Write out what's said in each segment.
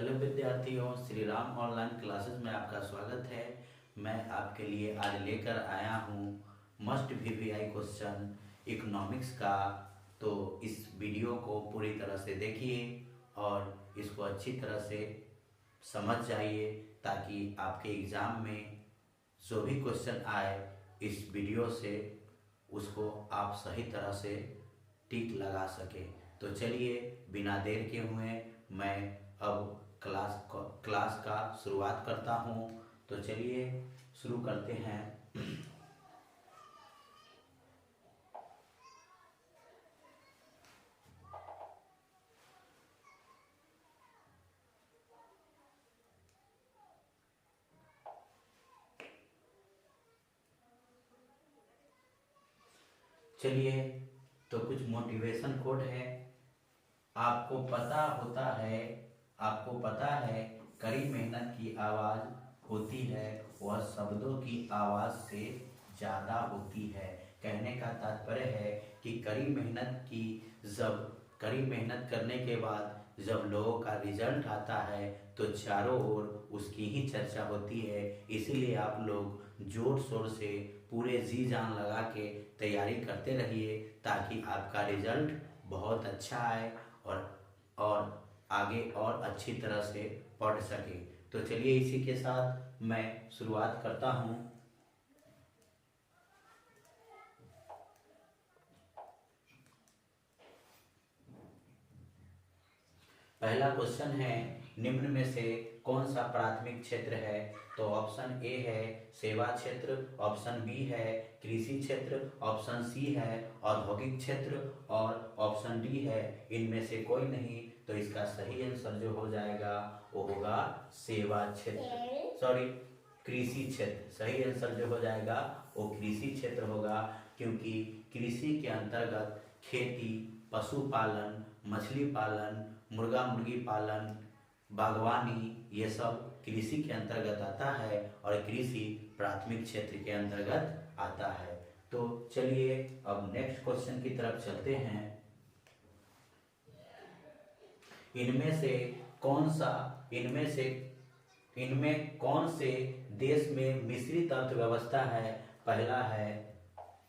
Hello विद्यार्थियों, Shri Ram online classes में आपका स्वागत है। मैं आपके लिए आज लेकर आया हूँ मस्ट वीवीआई क्वेश्चन इकोनॉमिक्स का। तो इस वीडियो को पूरी तरह से देखिए और इसको अच्छी तरह से समझ जाइए ताकि आपके एग्ज़ाम में जो भी क्वेश्चन आए इस वीडियो से उसको आप सही तरह से टिक लगा सके। तो चलिए बिना देर के हुए मैं अब क्लास का शुरुआत करता हूँ। तो चलिए शुरू करते हैं। चलिए तो कुछ मोटिवेशन कोट है। आपको पता है कड़ी मेहनत की आवाज़ होती है, वह शब्दों की आवाज़ से ज़्यादा होती है। कहने का तात्पर्य है कि कड़ी मेहनत करने के बाद जब लोगों का रिजल्ट आता है तो चारों ओर उसकी ही चर्चा होती है। इसीलिए आप लोग जोर शोर से पूरे जी जान लगा के तैयारी करते रहिए ताकि आपका रिजल्ट बहुत अच्छा आए और आगे और अच्छी तरह से पढ़ सके। तो चलिए इसी के साथ मैं शुरुआत करता हूँ। पहला क्वेश्चन है, निम्न में से कौन सा प्राथमिक क्षेत्र है? तो ऑप्शन ए है सेवा क्षेत्र, ऑप्शन बी है कृषि क्षेत्र, ऑप्शन सी है औद्योगिक क्षेत्र और ऑप्शन डी है इनमें से कोई नहीं। तो इसका सही आंसर जो हो जाएगा वो होगा सेवा क्षेत्र, कृषि क्षेत्र। सही आंसर जो हो जाएगा वो कृषि क्षेत्र होगा, क्योंकि कृषि के अंतर्गत खेती, पशुपालन, मछली पालन, मुर्गा मुर्गी पालन, बागवानी, ये सब कृषि के अंतर्गत आता है और कृषि प्राथमिक क्षेत्र के अंतर्गत आता है। तो चलिए अब नेक्स्ट क्वेश्चन की तरफ चलते हैं। इनमें कौन से देश में मिश्रित अर्थव्यवस्था है?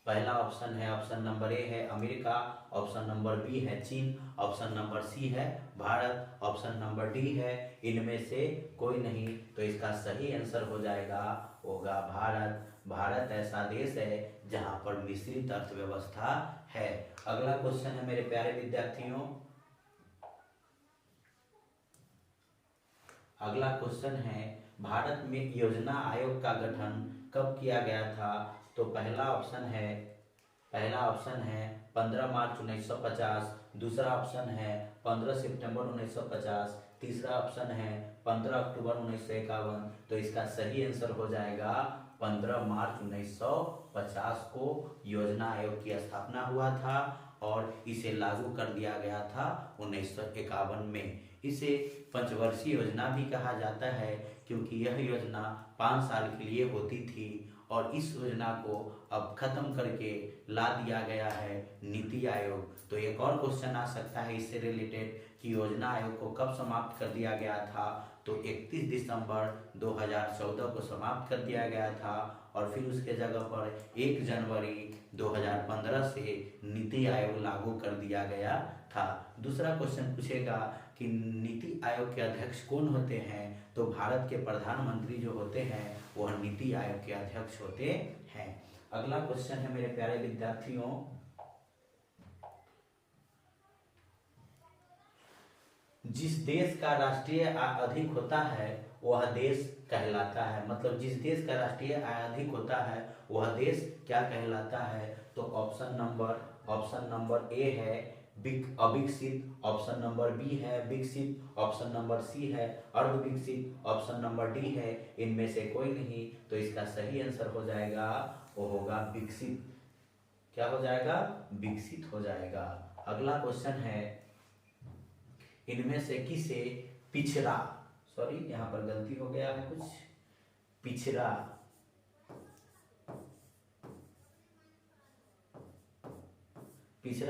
पहला ऑप्शन है, ऑप्शन नंबर ए है अमेरिका, ऑप्शन नंबर बी है चीन, ऑप्शन नंबर सी है भारत, ऑप्शन नंबर डी है इनमें से कोई नहीं। तो इसका सही आंसर हो जाएगा होगा भारत। भारत ऐसा देश है जहां पर मिश्रित अर्थव्यवस्था है। अगला क्वेश्चन है मेरे प्यारे विद्यार्थियों। अगला क्वेश्चन है, भारत में योजना आयोग का गठन कब किया गया था? तो पहला ऑप्शन है 15 मार्च 1950, दूसरा ऑप्शन है 15 सितंबर 1950, तीसरा ऑप्शन है 15 अक्टूबर 1951। तो इसका सही आंसर हो जाएगा 15 मार्च 1950 को योजना आयोग की स्थापना हुआ था और इसे लागू कर दिया गया था 1951 में। इसे पंचवर्षीय योजना भी कहा जाता है क्योंकि यह योजना 5 साल के लिए होती थी और इस योजना को अब खत्म करके ला दिया गया है नीति आयोग। तो एक और क्वेश्चन आ सकता है इससे रिलेटेड कि योजना आयोग को कब समाप्त कर दिया गया था? तो 31 दिसंबर 2014 को समाप्त कर दिया गया था और फिर उसके जगह पर 1 जनवरी 2015 से नीति आयोग लागू कर दिया गया था। दूसरा क्वेश्चन पूछेगा कि नीति आयोग के अध्यक्ष कौन होते हैं? तो भारत के प्रधानमंत्री जो होते हैं वह नीति आयोग के अध्यक्ष होते हैं। अगला क्वेश्चन है मेरे प्यारे विद्यार्थियों, जिस देश का राष्ट्रीय आय अधिक होता है वह देश कहलाता है। मतलब जिस देश का राष्ट्रीय आय अधिक होता है वह देश क्या कहलाता है? तो ऑप्शन नंबर ए है अविकसित, ऑप्शन नंबर बी है विकसित, ऑप्शन नंबर सी है अर्धविकसित, ऑप्शन नंबर डी है इनमें से कोई नहीं। तो इसका सही आंसर हो जाएगा वो होगा विकसित। क्या हो जाएगा? विकसित हो जाएगा। अगला क्वेश्चन है, इनमें से किसे पिछड़ा, सॉरी यहाँ पर गलती हो गया है कुछ, पिछड़ा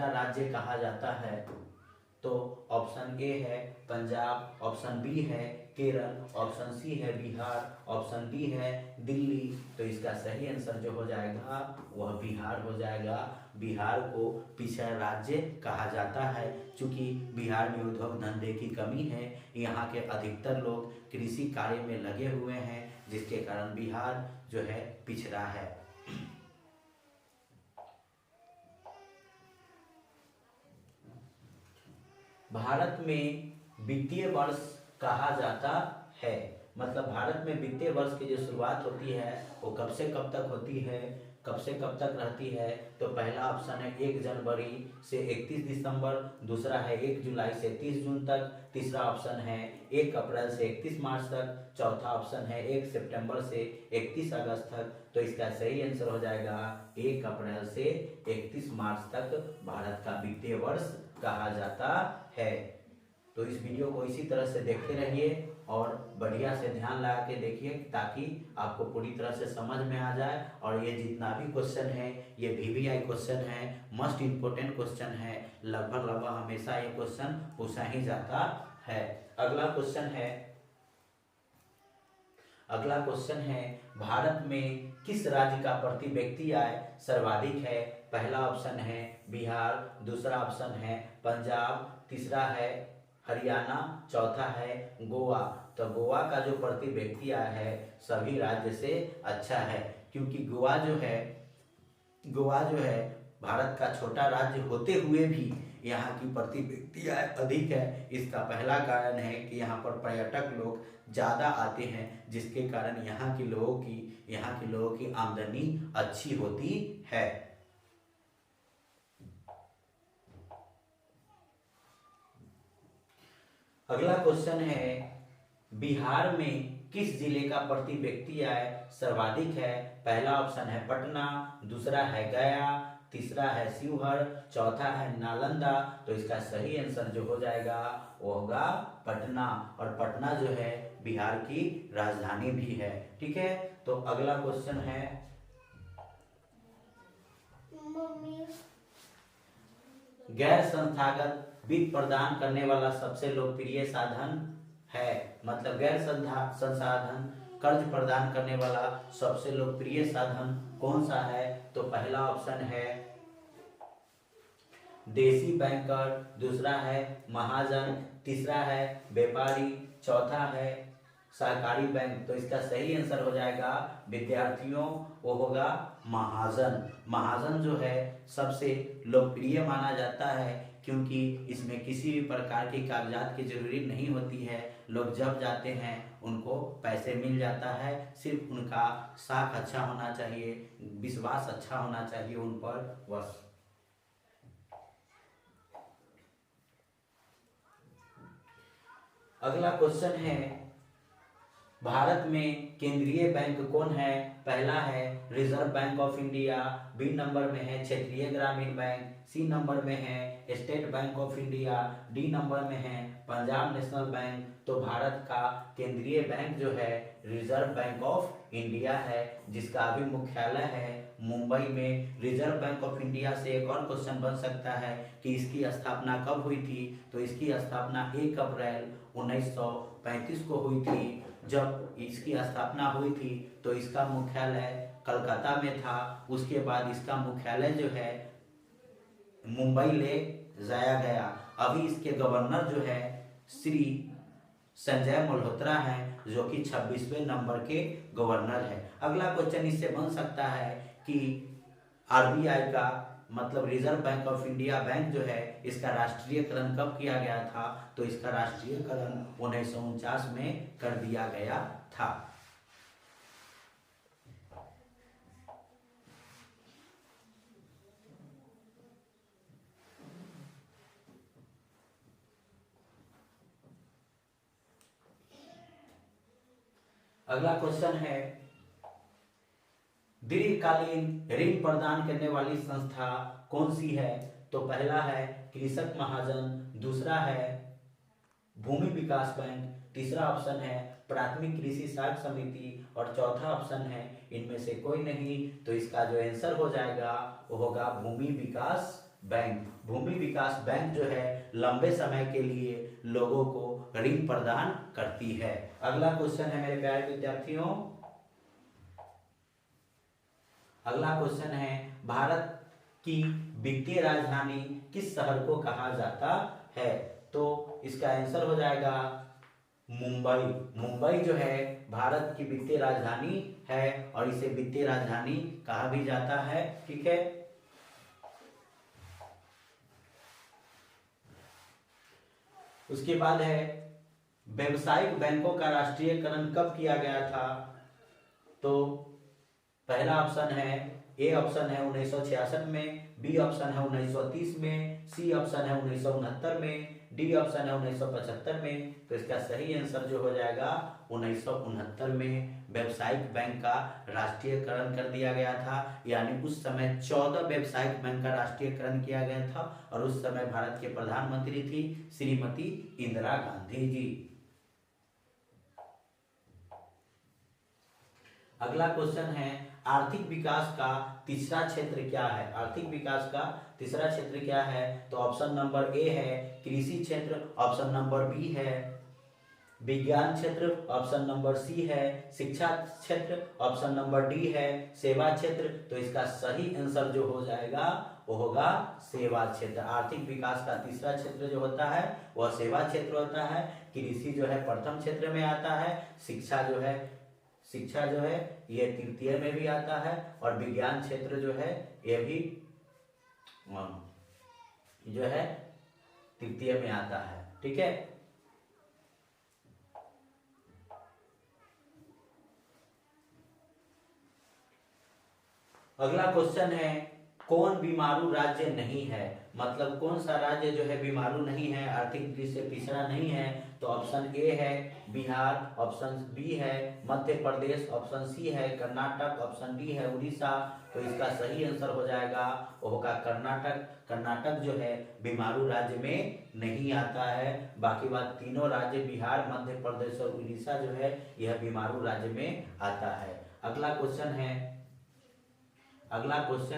राज्य कहा जाता है? तो ऑप्शन ए है पंजाब, ऑप्शन बी है केरल, ऑप्शन सी है बिहार, ऑप्शन डी है दिल्ली। तो इसका सही आंसर जो हो जाएगा वह बिहार हो जाएगा। बिहार को पिछड़ा राज्य कहा जाता है क्योंकि बिहार में उद्योग धंधे की कमी है। यहाँ के अधिकतर लोग कृषि कार्य में लगे हुए हैं, जिसके कारण बिहार जो है पिछड़ा है। भारत में वित्तीय वर्ष कहा जाता है, मतलब भारत में वित्तीय वर्ष की जो शुरुआत होती है वो कब से कब तक होती है, कब से कब तक रहती है। तो पहला ऑप्शन है 1 जनवरी से 31 दिसंबर, दूसरा है 1 जुलाई से 30 जून तक, तीसरा ऑप्शन है 1 अप्रैल से 31 मार्च तक, चौथा ऑप्शन है 1 सितंबर से 31 अगस्त तक। तो इसका सही आंसर हो जाएगा 1 अप्रैल से 31 मार्च तक भारत का वित्तीय वर्ष कहा जाता है। तो इस वीडियो को इसी तरह से देखते रहिए और बढ़िया से ध्यान लगा के देखिए ताकि आपको पूरी तरह से समझ में आ जाए। और ये जितना भी क्वेश्चन है ये VVI क्वेश्चन है, मस्ट इम्पोर्टेंट क्वेश्चन है, लगभग हमेशा ये क्वेश्चन पूछा ही जाता है। अगला क्वेश्चन है भारत में किस राज्य का प्रति व्यक्ति आय सर्वाधिक है। पहला ऑप्शन है बिहार, दूसरा ऑप्शन है पंजाब, तीसरा है हरियाणा, चौथा है गोवा। तो गोवा का जो प्रति व्यक्ति आय है सभी राज्य से अच्छा है, क्योंकि गोवा जो है भारत का छोटा राज्य होते हुए भी यहाँ की प्रति व्यक्ति आय अधिक है। इसका पहला कारण है कि यहाँ पर पर्यटक लोग ज़्यादा आते हैं, जिसके कारण यहाँ के लोगों की आमदनी अच्छी होती है। अगला क्वेश्चन है बिहार में किस जिले का प्रति व्यक्ति आय सर्वाधिक है। पहला ऑप्शन है पटना, दूसरा है गया, तीसरा है शिवहर, चौथा है नालंदा। तो इसका सही आंसर जो हो जाएगा वो होगा पटना, और पटना जो है बिहार की राजधानी भी है। ठीक है, तो अगला क्वेश्चन है गैर संस्थागत वित्त प्रदान करने वाला सबसे लोकप्रिय साधन है, मतलब गैर संसाधन कर्ज प्रदान करने वाला सबसे लोकप्रिय साधन कौन सा है। तो पहला ऑप्शन है देसी बैंकर, दूसरा है महाजन, तीसरा है व्यापारी, चौथा है सहकारी बैंक। तो इसका सही आंसर हो जाएगा विद्यार्थियों वो होगा महाजन। महाजन जो है सबसे लोकप्रिय माना जाता है क्योंकि इसमें किसी भी प्रकार की कागजात की जरूरी नहीं होती है। लोग जब जाते हैं उनको पैसे मिल जाता है, सिर्फ उनका साख अच्छा होना चाहिए, विश्वास अच्छा होना चाहिए उन पर बस। अगला क्वेश्चन है भारत में केंद्रीय बैंक कौन है। पहला है Reserve Bank of India, B number में है क्षेत्रीय ग्रामीण बैंक, सी नंबर में है State Bank of India, D number में है पंजाब नेशनल बैंक। तो भारत का केंद्रीय बैंक जो है रिजर्व बैंक ऑफ इंडिया है, जिसका अभी मुख्यालय है मुंबई में। रिजर्व बैंक ऑफ इंडिया से एक और क्वेश्चन बन सकता है कि इसकी स्थापना कब हुई थी। तो इसकी स्थापना 1 अप्रैल 1935 को हुई थी। जब इसकी स्थापना हुई थी तो इसका मुख्यालय कलकत्ता में था, उसके बाद इसका मुख्यालय जो है मुंबई ले जाया गया। अभी इसके गवर्नर जो है श्री संजय मल्होत्रा हैं, जो कि 26वें नंबर के गवर्नर है। अगला क्वेश्चन इससे बन सकता है कि RBI का मतलब reserve Bank of India bank जो है इसका राष्ट्रीयकरण कब किया गया था। तो इसका राष्ट्रीयकरण 1949 में कर दिया गया था। अगला क्वेश्चन है दीर्घकालीन ऋण प्रदान करने वाली संस्था कौन सी है। तो पहला है कृषक महाजन, दूसरा है भूमि विकास बैंक, तीसरा ऑप्शन है प्राथमिक कृषि साख समिति और चौथा ऑप्शन है इनमें से कोई नहीं। तो इसका जो आंसर हो जाएगा वो होगा भूमि विकास बैंक। भूमि विकास बैंक जो है लंबे समय के लिए लोगों को ऋण प्रदान करती है। अगला क्वेश्चन है मेरे प्यारे विद्यार्थियों, अगला क्वेश्चन है भारत की वित्तीय राजधानी किस शहर को कहा जाता है? तो इसका आंसर हो जाएगा मुंबई। मुंबई जो है भारत की वित्तीय राजधानी है और इसे वित्तीय राजधानी कहा भी जाता है। ठीक है, उसके बाद है व्यावसायिक बैंकों का राष्ट्रीयकरण कब किया गया था? तो पहला ऑप्शन है, ए ऑप्शन है 1966 में, बी ऑप्शन है 1930 में, सी ऑप्शन है 1969 में, डी ऑप्शन है 1975 में। तो इसका सही आंसर जो हो जाएगा 1969 में व्यावसायिक बैंक का राष्ट्रीयकरण कर दिया गया था। यानी उस समय 14 व्यावसायिक बैंक का राष्ट्रीयकरण किया गया था और उस समय भारत के प्रधानमंत्री थी श्रीमती इंदिरा गांधी जी। अगला क्वेश्चन है आर्थिक विकास का तीसरा क्षेत्र क्या है? आर्थिक विकास का तीसरा क्षेत्र क्या है? तो ऑप्शन नंबर ए है कृषि क्षेत्र, ऑप्शन नंबर बी है विज्ञान क्षेत्र, ऑप्शन नंबर सी है शिक्षा क्षेत्र, ऑप्शन नंबर डी है सेवा क्षेत्र। तो इसका सही आंसर जो हो जाएगा वो होगा सेवा क्षेत्र। आर्थिक विकास का तीसरा क्षेत्र जो होता है वह सेवा क्षेत्र होता है। कृषि जो है प्रथम क्षेत्र में आता है, शिक्षा जो है ये तृतीय में भी आता है और विज्ञान क्षेत्र जो है ये भी जो है तृतीय में आता है। ठीक है, अगला क्वेश्चन है कौन बीमारू राज्य नहीं है? मतलब कौन सा राज्य जो है बीमारू नहीं है, आर्थिक दृष्टि से पिछड़ा नहीं है? तो ऑप्शन ए है बिहार, ऑप्शन बी है मध्य प्रदेश, ऑप्शन सी है कर्नाटक, ऑप्शन डी है उड़ीसा। तो इसका सही आंसर हो जाएगा वो होगा कर्नाटक। कर्नाटक जो है बीमारू राज्य में नहीं आता है। बाकी बात तीनों राज्य बिहार, मध्य प्रदेश और उड़ीसा जो है यह बीमारू राज्य में आता है। अगला क्वेश्चन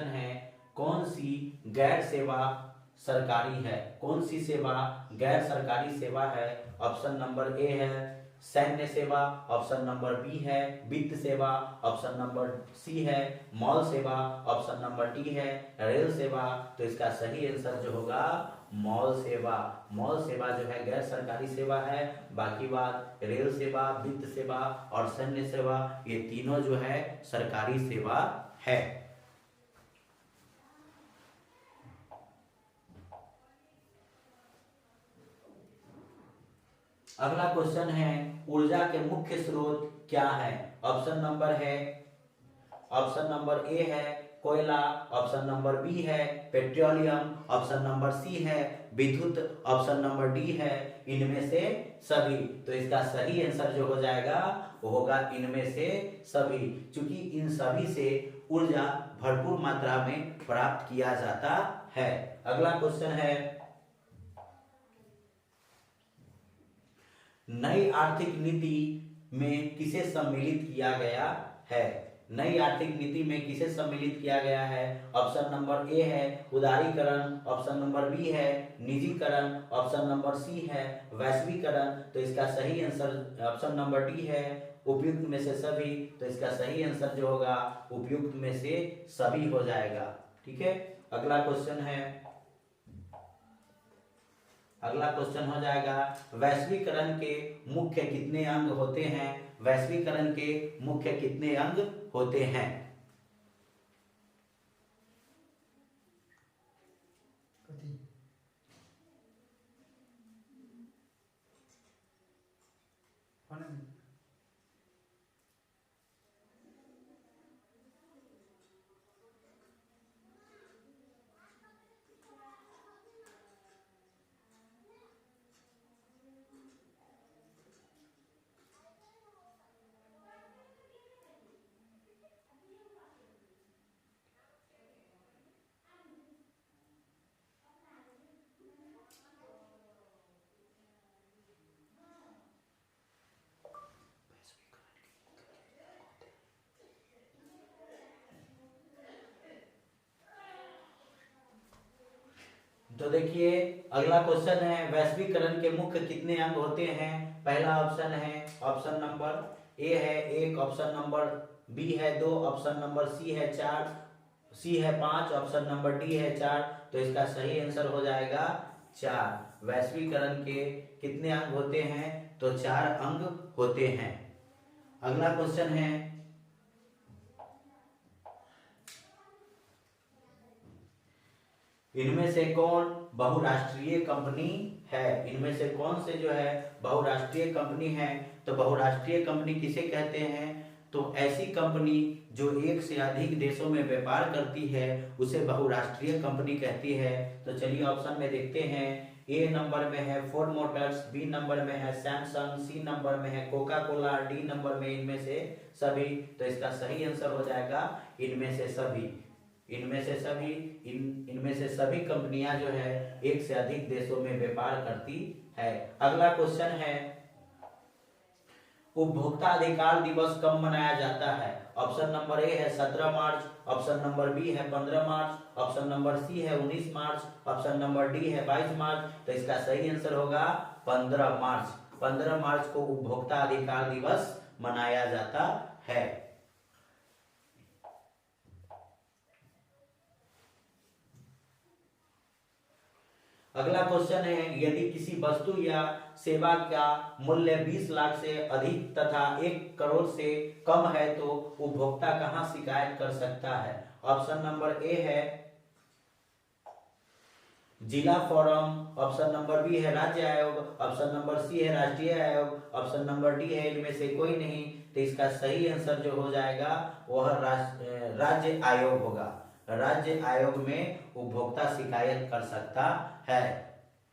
है कौन सी गैर सेवा सरकारी है? कौन सी सेवा गैर सरकारी सेवा है? ऑप्शन नंबर ए है सैन्य सेवा, ऑप्शन नंबर बी है वित्त सेवा, ऑप्शन नंबर सी है मॉल सेवा, ऑप्शन नंबर डी है रेल सेवा। तो इसका सही आंसर जो होगा मॉल सेवा। मॉल सेवा जो है गैर सरकारी सेवा है। बाकी बात रेल सेवा, वित्त सेवा और सैन्य सेवा ये तीनों जो है सरकारी सेवा है। अगला क्वेश्चन है ऊर्जा के मुख्य स्रोत क्या है? ऑप्शन नंबर ए है कोयला, ऑप्शन नंबर बी है पेट्रोलियम, ऑप्शन नंबर सी है विद्युत, ऑप्शन नंबर डी है इनमें से सभी। तो इसका सही आंसर जो हो जाएगा वो होगा इनमें से सभी, क्योंकि इन सभी से ऊर्जा भरपूर मात्रा में प्राप्त किया जाता है। अगला क्वेश्चन है नई आर्थिक नीति में किसे सम्मिलित किया गया है? नई आर्थिक नीति में किसे सम्मिलित किया गया है? ऑप्शन नंबर ए है उदारीकरण, ऑप्शन नंबर बी है निजीकरण, ऑप्शन नंबर सी है वैश्वीकरण। तो इसका सही आंसर ऑप्शन नंबर डी है उपयुक्त में से सभी। तो इसका सही आंसर जो होगा उपयुक्त में से सभी हो जाएगा। ठीक है, अगला क्वेश्चन हो जाएगा वैश्वीकरण के मुख्य कितने अंग होते हैं? वैश्वीकरण के मुख्य कितने अंग होते हैं? तो देखिए अगला क्वेश्चन है, वैश्वीकरण के मुख्य कितने अंग होते हैं? पहला ऑप्शन है, ऑप्शन नंबर ए है 1, ऑप्शन नंबर बी है 2, ऑप्शन नंबर सी है 4, सी है 5, ऑप्शन नंबर डी है 4। तो इसका सही आंसर हो जाएगा 4। वैश्वीकरण के कितने अंग होते हैं? तो 4 अंग होते हैं। अगला क्वेश्चन है, इनमें से कौन बहुराष्ट्रीय कंपनी है? इनमें से कौन से जो है बहुराष्ट्रीय कंपनी है? तो बहुराष्ट्रीय कंपनी किसे कहते हैं? तो ऐसी कंपनी जो एक से अधिक देशों में व्यापार करती है उसे बहुराष्ट्रीय कंपनी कहती है। तो चलिए ऑप्शन में देखते हैं। ए नंबर में है फोर्ड मोटर्स, बी नंबर में है सैमसंग, सी नंबर में है कोका कोला, डी नंबर में इनमें से सभी। तो इसका सही आंसर हो जाएगा इनमें से सभी। इनमें से सभी इनमें से सभी कंपनियां जो है एक से अधिक देशों में व्यापार करती है। अगला क्वेश्चन है, उपभोक्ता अधिकार दिवस कब मनाया जाता है? ऑप्शन नंबर ए है 17 मार्च, ऑप्शन नंबर बी है 15 मार्च, ऑप्शन नंबर सी है 19 मार्च, ऑप्शन नंबर डी है 22 मार्च। तो इसका सही आंसर होगा 15 मार्च। 15 मार्च को उपभोक्ता अधिकार दिवस मनाया जाता है। अगला क्वेश्चन है, यदि किसी वस्तु या सेवा का मूल्य 20 लाख से अधिक तथा 1 करोड़ से कम है तो उपभोक्ता कहां शिकायत कर सकता है? ऑप्शन नंबर ए है जिला फोरम, ऑप्शन नंबर बी है राज्य आयोग, ऑप्शन नंबर सी है राष्ट्रीय आयोग, ऑप्शन नंबर डी है इनमें से कोई नहीं। तो इसका सही आंसर जो हो जाएगा वह राज्य आयोग होगा। राज्य आयोग में उपभोक्ता शिकायत कर सकता है।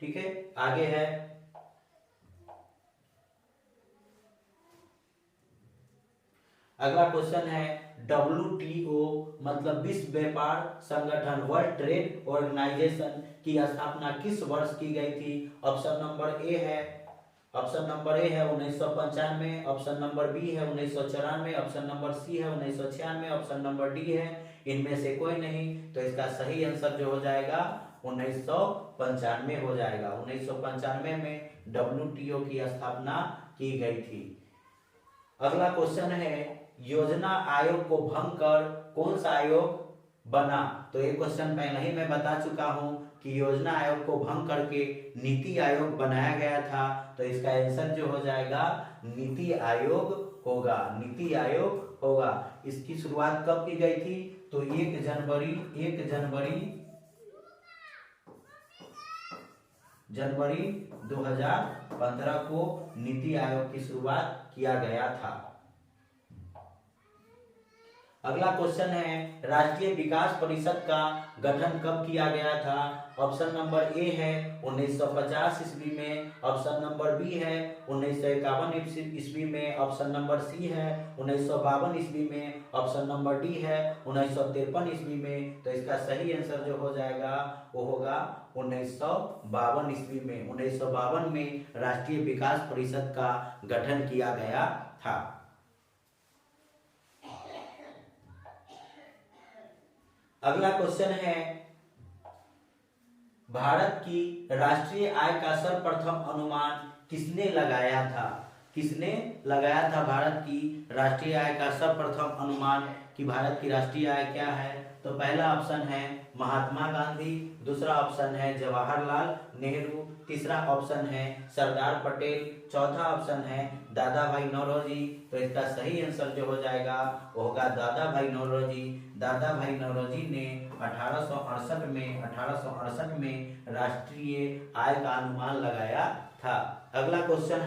ठीक है, आगे है, अगला क्वेश्चन है, WTO मतलब विश्व व्यापार संगठन, वर्ल्ड ट्रेड ऑर्गेनाइजेशन की स्थापना किस वर्ष की गई थी? ऑप्शन नंबर ए है 1995, ऑप्शन नंबर बी है 1994, ऑप्शन नंबर सी है 1996, ऑप्शन नंबर डी है इनमें से कोई नहीं। तो इसका सही आंसर जो हो जाएगा 1995 हो जाएगा। 1995 में WTO की स्थापना की गई थी। अगला क्वेश्चन है, योजना आयोग को भंग कर कौन सा आयोग बना? तो ये क्वेश्चन पहले ही मैं बता चुका हूं कि योजना आयोग को भंग करके नीति आयोग बनाया गया था। तो इसका आंसर जो हो जाएगा नीति आयोग होगा। नीति आयोग होगा। इसकी शुरुआत कब की गई थी? तो 1 जनवरी 2015 को नीति आयोग की शुरुआत किया गया था। अगला क्वेश्चन है, राष्ट्रीय विकास परिषद का गठन कब किया गया था? ऑप्शन नंबर ए है 1950 ईस्वी में, ऑप्शन नंबर बी है 1951 ईस्वी में, ऑप्शन नंबर सी है 1952 ईस्वी में, ऑप्शन नंबर डी है 1953 ईस्वी में। तो इसका सही आंसर जो हो जाएगा वो होगा 1952 ईस्वी में। 1952 में राष्ट्रीय विकास परिषद का गठन किया गया था। अगला क्वेश्चन है, भारत की राष्ट्रीय आय का सर्वप्रथम अनुमान किसने लगाया था? किसने लगाया था भारत की राष्ट्रीय आय का सर्वप्रथम अनुमान कि भारत की राष्ट्रीय आय क्या है? तो पहला ऑप्शन है महात्मा गांधी, दूसरा ऑप्शन है जवाहरलाल नेहरू, तीसरा ऑप्शन है सरदार पटेल, चौथा ऑप्शन है दादा भाई नौरोजी। तो इसका सही आंसर जो हो जाएगा वो होगा दादा भाई नौरोजी। दादा भाई नौरोजी ने 1868 में राष्ट्रीय आय का अनुमान लगाया था। अगला क्वेश्चन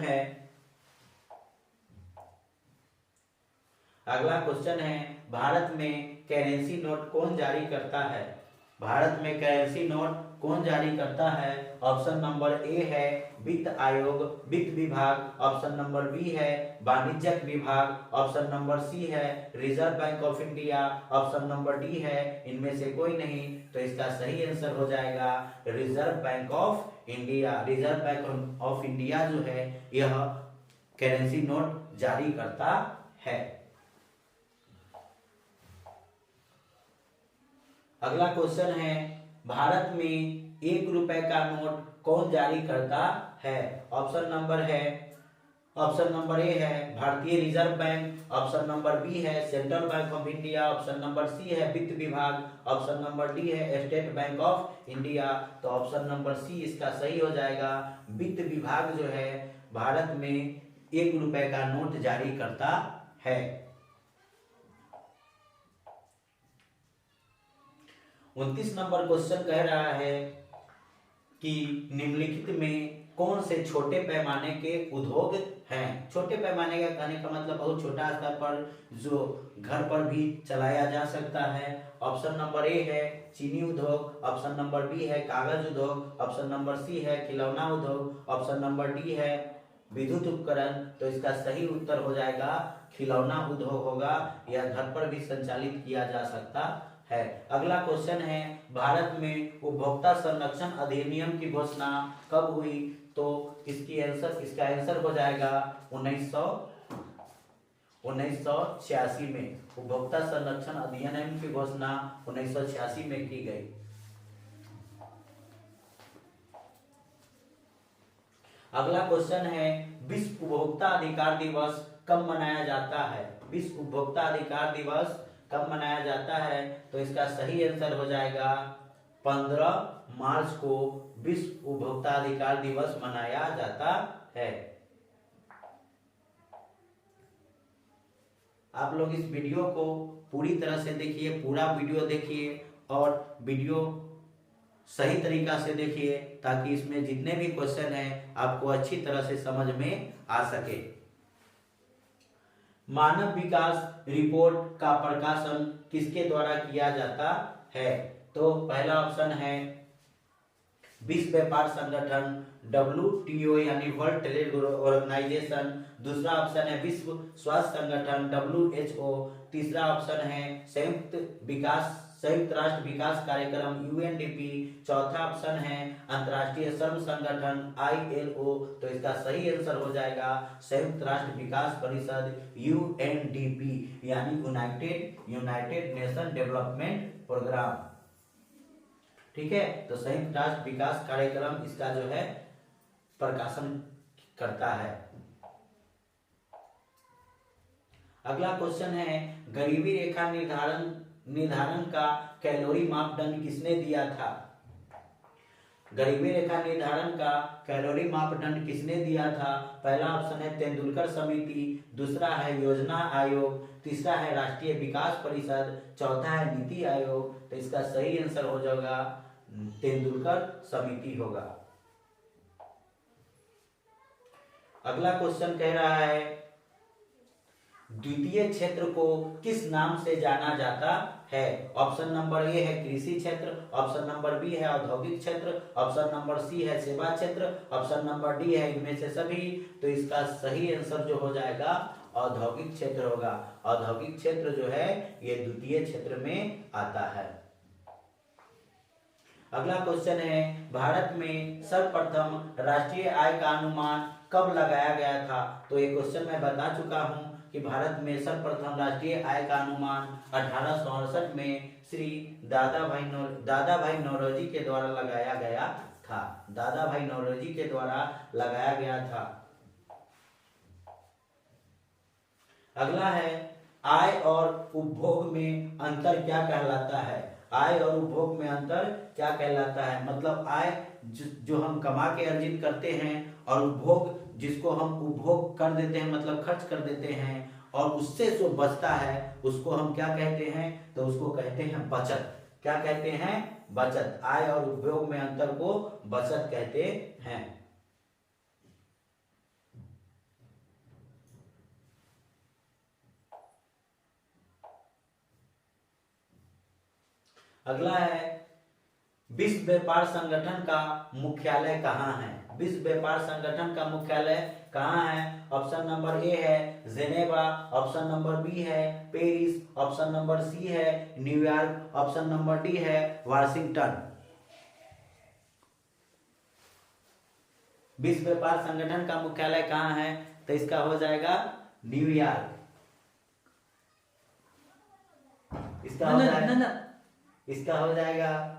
है, भारत में करेंसी नोट कौन जारी करता है? भारत में करेंसी नोट कौन जारी करता है? ऑप्शन नंबर ए है वित्त आयोग, वित्त विभाग, ऑप्शन नंबर बी है वाणिज्यिक विभाग, ऑप्शन नंबर सी है Reserve Bank of India, option number D है इनमें से कोई नहीं। तो इसका सही आंसर हो जाएगा reserve Bank of India. Reserve Bank of India जो है यह करेंसी नोट जारी करता है। अगला क्वेश्चन है, भारत में ₹1 का नोट कौन जारी करता है? ऑप्शन नंबर ए है भारतीय reserve bank, option number B है Central Bank of India, option number C है वित्त विभाग, ऑप्शन नंबर डी है स्टेट बैंक ऑफ इंडिया। तो ऑप्शन नंबर सी इसका सही हो जाएगा। वित्त विभाग जो है भारत में ₹1 का नोट जारी करता है। 29 नंबर क्वेश्चन कह रहा है कि निम्नलिखित में कौन से छोटे पैमाने के उद्योग हैं? छोटे पैमाने का कहने का मतलब बहुत छोटा स्तर पर जो घर पर भी चलाया जा सकता है। ऑप्शन नंबर ए है चीनी उद्योग, ऑप्शन नंबर बी है कागज उद्योग, ऑप्शन नंबर सी है खिलौना उद्योग, ऑप्शन नंबर डी है विद्युत उपकरण। तो इसका सही उत्तर हो जाएगा खिलौना उद्योग होगा। यह घर पर भी संचालित किया जा सकता है। अगला क्वेश्चन है भारत में उपभोक्ता संरक्षण अधिनियम की घोषणा कब हुई? तो इसका आंसर हो जाएगा 1986 में। उपभोक्ता संरक्षण अधिनियम की घोषणा 1986 में की गई। अगला क्वेश्चन है विश्व उपभोक्ता अधिकार दिवस कब मनाया जाता है? विश्व उपभोक्ता अधिकार दिवस कब मनाया जाता है? तो इसका सही आंसर हो जाएगा 15 मार्च को विश्व उपभोक्ता अधिकार दिवस मनाया जाता है। आप लोग इस वीडियो को पूरी तरह से देखिए, पूरा वीडियो देखिए और वीडियो सही तरीका से देखिए ताकि इसमें जितने भी क्वेश्चन हैं आपको अच्छी तरह से समझ में आ सके। मानव विकास रिपोर्ट का प्रकाशन किसके द्वारा किया जाता है? तो पहला ऑप्शन है विश्व व्यापार संगठन WTO यानी वर्ल्ड ट्रेड ऑर्गेनाइजेशन, दूसरा ऑप्शन है विश्व स्वास्थ्य संगठन WHO, तीसरा ऑप्शन है संयुक्त राष्ट्र विकास कार्यक्रम UNDP, चौथा ऑप्शन है अंतर्राष्ट्रीय श्रम संगठन ILO। तो इसका सही आंसर हो जाएगा संयुक्त राष्ट्र विकास परिषद UNDP यानी यूनाइटेड नेशन डेवलपमेंट प्रोग्राम। ठीक है, तो संयुक्त राष्ट्र विकास कार्यक्रम इसका जो है प्रकाशन करता है। अगला क्वेश्चन है गरीबी रेखा निर्धारण का कैलोरी मापदंड किसने दिया था? गरीबी रेखा निर्धारण का कैलोरी मापदंड किसने दिया था? पहला ऑप्शन है तेंदुलकर समिति, दूसरा है योजना आयोग, तीसरा है राष्ट्रीय विकास परिषद, चौथा है नीति आयोग। तो इसका सही आंसर हो जाएगा तेंदुलकर समिति होगा। अगला क्वेश्चन कह रहा है द्वितीय क्षेत्र को किस नाम से जाना जाता है? ऑप्शन नंबर ए है कृषि क्षेत्र, ऑप्शन नंबर बी है औद्योगिक क्षेत्र, ऑप्शन नंबर सी है सेवा क्षेत्र, ऑप्शन नंबर डी है इनमें से सभी। तो इसका सही आंसर जो हो जाएगा औद्योगिक क्षेत्र होगा। औद्योगिक क्षेत्र जो है ये द्वितीय क्षेत्र में आता है। अगला क्वेश्चन है भारत में सर्वप्रथम राष्ट्रीय आय का अनुमान कब लगाया गया था? तो ये क्वेश्चन मैं बता चुका हूं कि भारत में सर्वप्रथम राष्ट्रीय आय का अनुमान 1868 में श्री दादा भाई नौरोजी के द्वारा लगाया गया था। दादा भाई नौरोजी के द्वारा लगाया गया था। अगला है आय और उपभोग में अंतर क्या कहलाता है? आय और उपभोग में अंतर क्या कहलाता है? मतलब आय जो हम कमा के अर्जित करते हैं और उपभोग जिसको हम उपभोग कर देते हैं मतलब खर्च कर देते हैं और उससे जो बचता है उसको हम क्या कहते हैं? तो उसको कहते हैं बचत। क्या कहते हैं? बचत। आय और उपभोग में अंतर को बचत कहते हैं। अगला है विश्व व्यापार संगठन का मुख्यालय कहाँ है? विश्व व्यापार संगठन का मुख्यालय कहाँ है? ऑप्शन नंबर ए है जेनेवा, ऑप्शन नंबर बी है पेरिस, ऑप्शन नंबर सी है न्यूयॉर्क, ऑप्शन नंबर डी है वाशिंगटन। विश्व व्यापार संगठन का मुख्यालय कहाँ है? तो इसका हो जाएगा न्यूयॉर्क। इसका हो जाएगा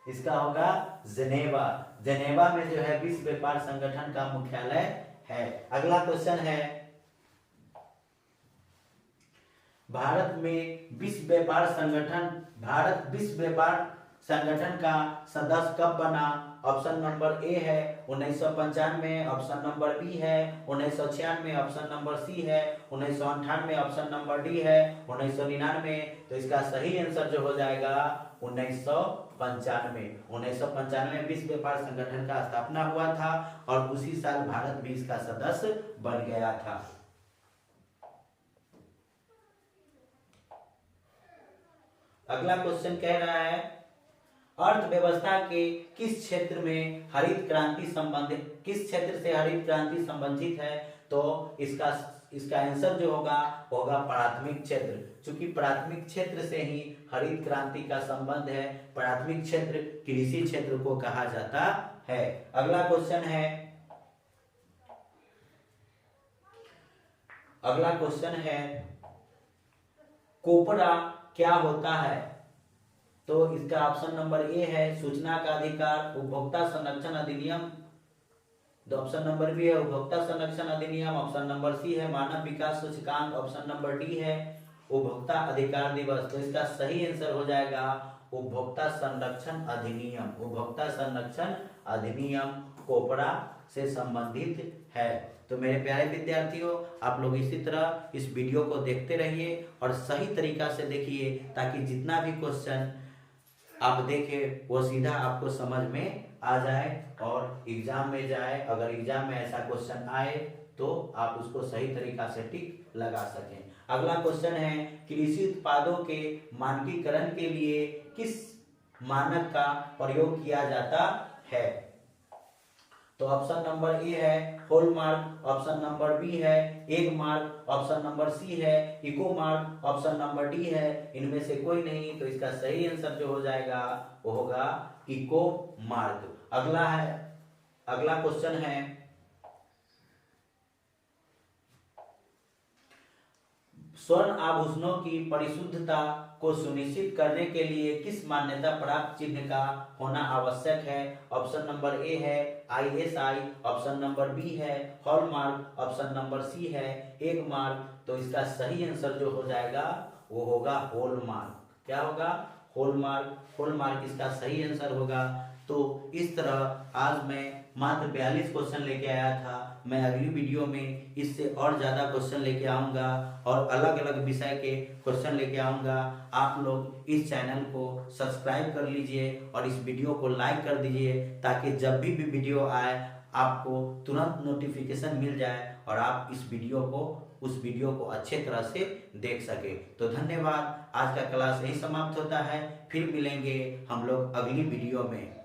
इसका होगा जेनेवा। जेनेवा में जो है विश्व व्यापार संगठन का मुख्यालय है। अगला क्वेश्चन है, भारत विश्व व्यापार संगठन का सदस्य कब बना? ऑप्शन नंबर ए है 1995, ऑप्शन नंबर बी है 1996, ऑप्शन नंबर सी है 1998, ऑप्शन नंबर डी है 1999। तो इसका सही आंसर जो हो जाएगा 1995। 1995 में विश्व व्यापार संगठन का स्थापना हुआ था और उसी साल भारत भी इसका सदस्य बन गया था। अगला क्वेश्चन कह रहा है, अर्थव्यवस्था के किस क्षेत्र से हरित क्रांति संबंधित है? तो इसका आंसर जो होगा प्राथमिक क्षेत्र। क्योंकि प्राथमिक क्षेत्र से ही हरित क्रांति का संबंध है। प्राथमिक क्षेत्र कृषि क्षेत्र को कहा जाता है। अगला क्वेश्चन है, कोपरा क्या होता है? तो इसका ऑप्शन नंबर ए है सूचना का अधिकार, उपभोक्ता संरक्षण अधिनियम। ऑप्शन नंबर बी है उपभोक्ता संरक्षण अधिनियम, ऑप्शन नंबर सी है मानव विकास सूचकांक, ऑप्शन नंबर डी है उपभोक्ता अधिकार दिवस। तो इसका सही आंसर हो जाएगा उपभोक्ता संरक्षण अधिनियम। उपभोक्ता संरक्षण अधिनियम कोपरा से संबंधित है। तो मेरे प्यारे विद्यार्थियों, आप लोग इसी तरह इस वीडियो को देखते रहिए और सही तरीका से देखिए, ताकि जितना भी क्वेश्चन आप देखें वो सीधा आपको समझ में आ जाए और एग्जाम में जाए। अगर एग्जाम में ऐसा क्वेश्चन आए तो आप उसको सही तरीका से टिक लगा सकें। अगला क्वेश्चन है, कृषि उत्पादों के मानकीकरण के लिए किस मानक का प्रयोग किया जाता है? तो ऑप्शन नंबर ए है हॉलमार्क, ऑप्शन नंबर बी है egg mark, option number C है eco mark, option number D है इनमें से कोई नहीं। तो इसका सही आंसर जो हो जाएगा वो होगा इको मार्क। अगला क्वेश्चन है, स्वर्ण आभूषणों की परिशुद्धता को सुनिश्चित करने के लिए किस मान्यता प्राप्त चिन्ह का होना आवश्यक है? ऑप्शन नंबर ए है ISI, ऑप्शन नंबर बी है हॉलमार्क, ऑप्शन नंबर सी है एग मार्क। तो इसका सही आंसर जो हो जाएगा वो होगा हॉलमार्क। क्या होगा? हॉलमार्क। हॉलमार्क इसका सही आंसर होगा। तो इस तरह आज मैं मात्र 42 क्वेश्चन लेके आया था। मैं अगली वीडियो में इससे और ज्यादा क्वेश्चन लेके आऊंगा और अलग अलग विषय के क्वेश्चन लेके आऊंगा। आप लोग इस चैनल को सब्सक्राइब कर लीजिए और इस वीडियो को लाइक कर दीजिए, ताकि जब भी वीडियो आए आपको तुरंत नोटिफिकेशन मिल जाए और आप उस वीडियो को अच्छे तरह से देख सके। तो धन्यवाद। आज का क्लास यही समाप्त होता है। फिर मिलेंगे हम लोग अगली वीडियो में।